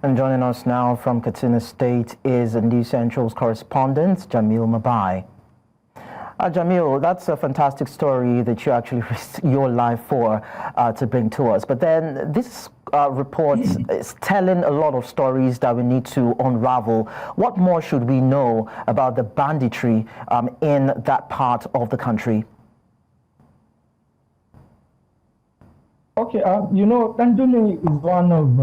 And joining us now from Katsina State is the Central Correspondent Jamil Mabai. Jamil, that's a fantastic story that you actually risked your life for to bring to us. But then this report is telling a lot of stories that we need to unravel. What more should we know about the banditry in that part of the country? Okay, Dandume is one of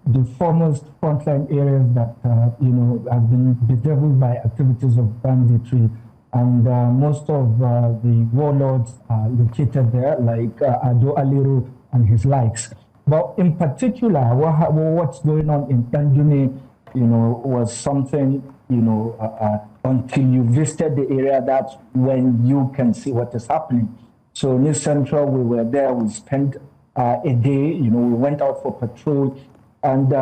the foremost frontline areas that, has been bedeviled by activities of banditry. And most of the warlords are located there, like Ado Aliru and his likes. But in particular, what's going on in Dandume, was something, until you visited the area, that's when you can see what is happening. So in Central, we were there, we spent a day, we went out for patrol. And,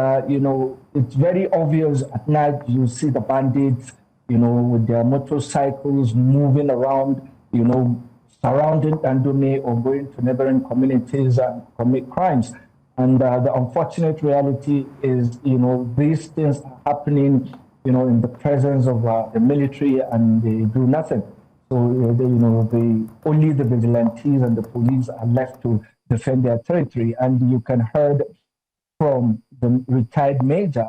it's very obvious at night, you see the bandits, with their motorcycles moving around, surrounding Dandume or going to neighboring communities and commit crimes. And the unfortunate reality is, these things are happening, in the presence of the military, and they do nothing. So, only the vigilantes and the police are left to defend their territory. And you can hear from the retired major,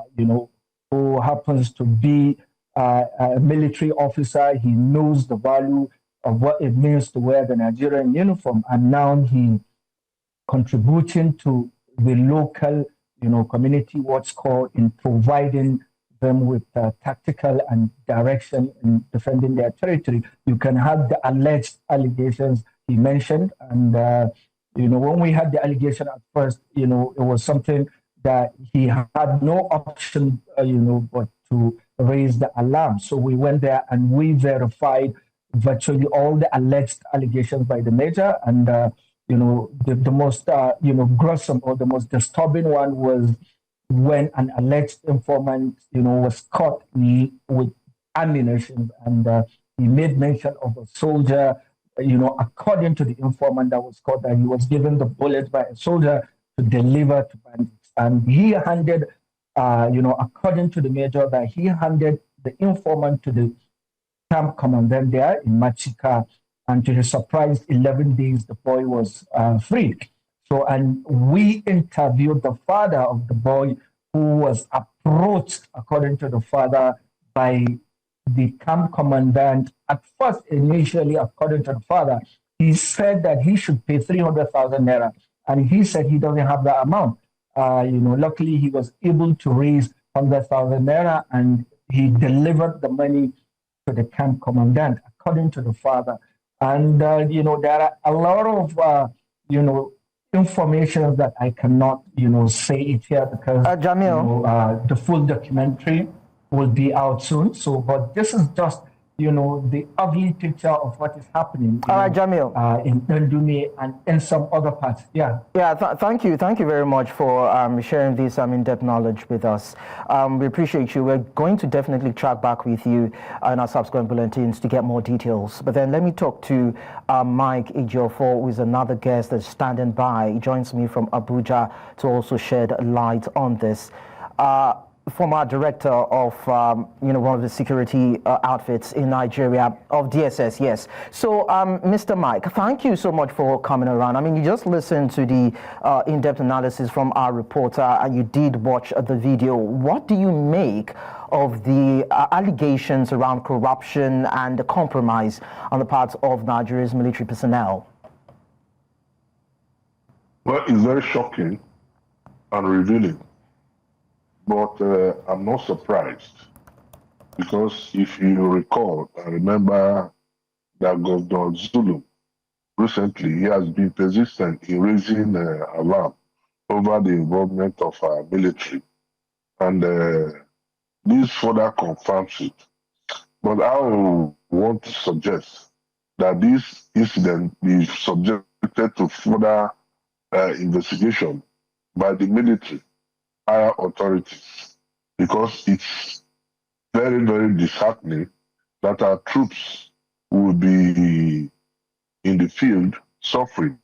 who happens to be a military officer. He knows the value of what it means to wear the Nigerian uniform, and now he contributing to the local, community, what's called, in providing them with tactical and direction in defending their territory. You can have the alleged allegations he mentioned, and when we had the allegation at first, it was something that he had no option, but to raise the alarm. So we went there and we verified virtually all the alleged allegations by the major. And, the most, gruesome or the most disturbing one was when an alleged informant, was caught with ammunition. And he made mention of a soldier, according to the informant that was caught, that he was given the bullets by a soldier to deliver to bandits. And he handed, according to the major, that he handed the informant to the camp commandant there in Machika. And to his surprise, 11 days, the boy was freed. So, and we interviewed the father of the boy, who was approached, according to the father, by the camp commandant. At first, initially, according to the father, he said that he should pay 300,000 naira. And he said he doesn't have that amount. Luckily, he was able to raise 100,000 naira, and he delivered the money to the camp commandant, according to the father. And, there are a lot of, information that I cannot, say it here because Jamil, the full documentary will be out soon. So, but this is just, the ugly picture of what is happening Jamil, in Dandume and in some other parts. Yeah. Yeah, thank you. Thank you very much for sharing this in-depth knowledge with us. We appreciate you. We're going to definitely track back with you in our subsequent bulletins to get more details. But then let me talk to Mike Ejiofor, who is another guest that's standing by. He joins me from Abuja to also shed light on this. Former director of, one of the security outfits in Nigeria, of DSS, yes. So, Mr. Mike, thank you so much for coming around. I mean, you just listened to the in-depth analysis from our reporter, and you did watch the video. What do you make of the allegations around corruption and the compromise on the part of Nigeria's military personnel? Well, it's very shocking and revealing. But I'm not surprised, because if you recall, I remember that Governor Zulu recently, he has been persistent in raising alarm over the involvement of our military. And this further confirms it. But I want to suggest that this incident be subjected to further investigation by the military higher authorities, because it's very, very disheartening that our troops will be in the field suffering,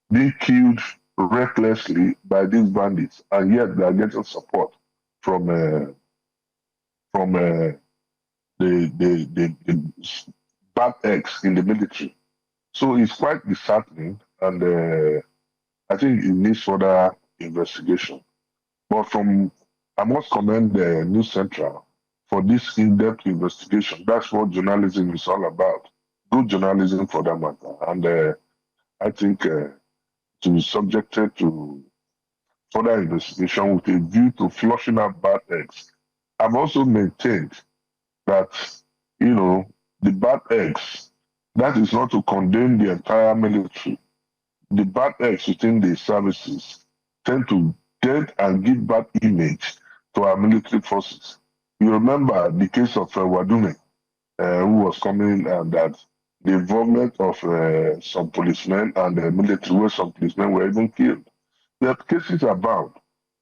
being killed recklessly by these bandits, and yet they are getting support from the bad eggs in the military. So it's quite disheartening, and I think it needs further investigation. But I must commend the News Central for this in-depth investigation. That's what journalism is all about. Good journalism for that matter. And I think to be subjected to further investigation with a view to flushing out bad eggs. I've also maintained that, the bad eggs, that is not to condemn the entire military. The bad eggs within the services tend to get and give bad image to our military forces. You remember the case of Dandume, who was coming and that the involvement of some policemen and the military, where some policemen were even killed. There are cases abound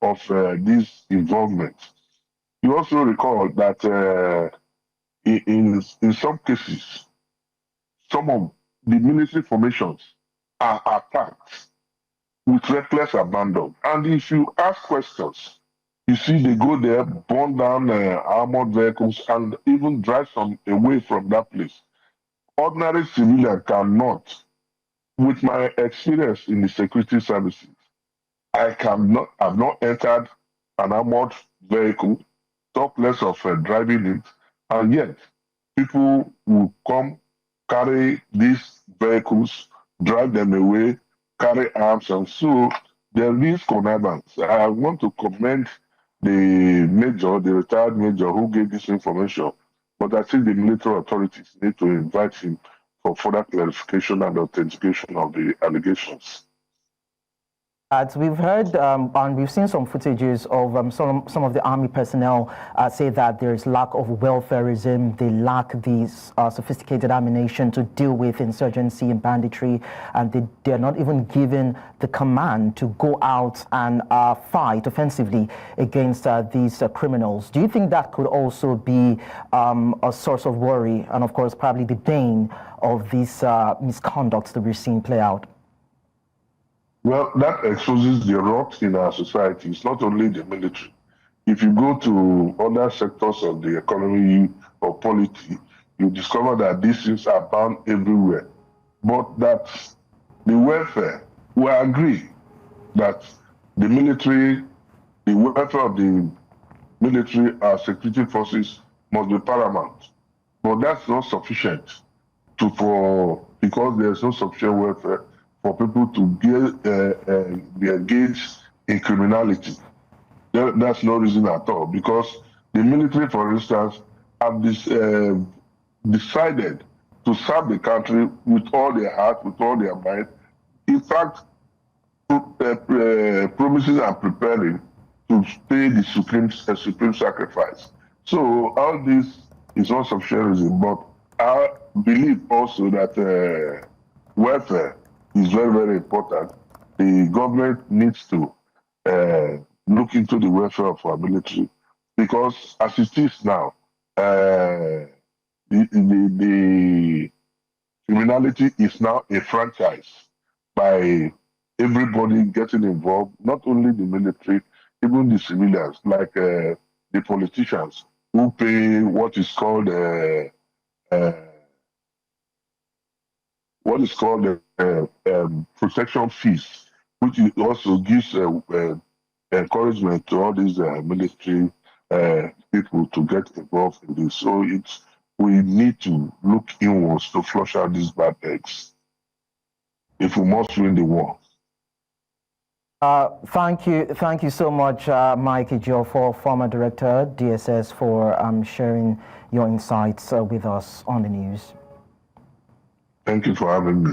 of this involvement. You also recall that in some cases, some of the military formations are attacked with reckless abandon. And if you ask questions, you see they go there, burn down armored vehicles, and even drive some away from that place. Ordinary civilian cannot. With my experience in the security services, I've not entered an armored vehicle, talk less of driving it, and yet people will come, carry these vehicles, drive them away, carry arms, and so there is connivance. I want to commend the retired major who gave this information, but I think the military authorities need to invite him for further clarification and authentication of the allegations. We've heard and we've seen some footages of some of the army personnel say that there is lack of welfareism, they lack these sophisticated ammunition to deal with insurgency and banditry, and they're not even given the command to go out and fight offensively against these criminals. Do you think that could also be a source of worry and, of course, probably the bane of these misconducts that we're seeing play out? Well, that exposes the rot in our society. It's not only the military. If you go to other sectors of the economy or polity, you discover that these things are bound everywhere. But that the welfare, we agree that the military, the welfare of the military, our security forces must be paramount. But that's not sufficient because there's no sufficient welfare for people to be engaged in criminality. That's no reason at all, because the military, for instance, have decided to serve the country with all their heart, with all their mind. In fact, promising and preparing to pay the supreme sacrifice. So all this is not sufficient reason, but I believe also that welfare is very, very important. The government needs to look into the welfare of our military, because as it is now, the criminality is now a franchise by everybody getting involved, not only the military, even the civilians, like the politicians who pay what is called protection fees, which also gives encouragement to all these military people to get involved in this. So we need to look inwards to flush out these bad eggs if we must win the war. Thank you so much, Mike Ejiofor, former director, DSS, for sharing your insights with us on the news. Thank you for having me.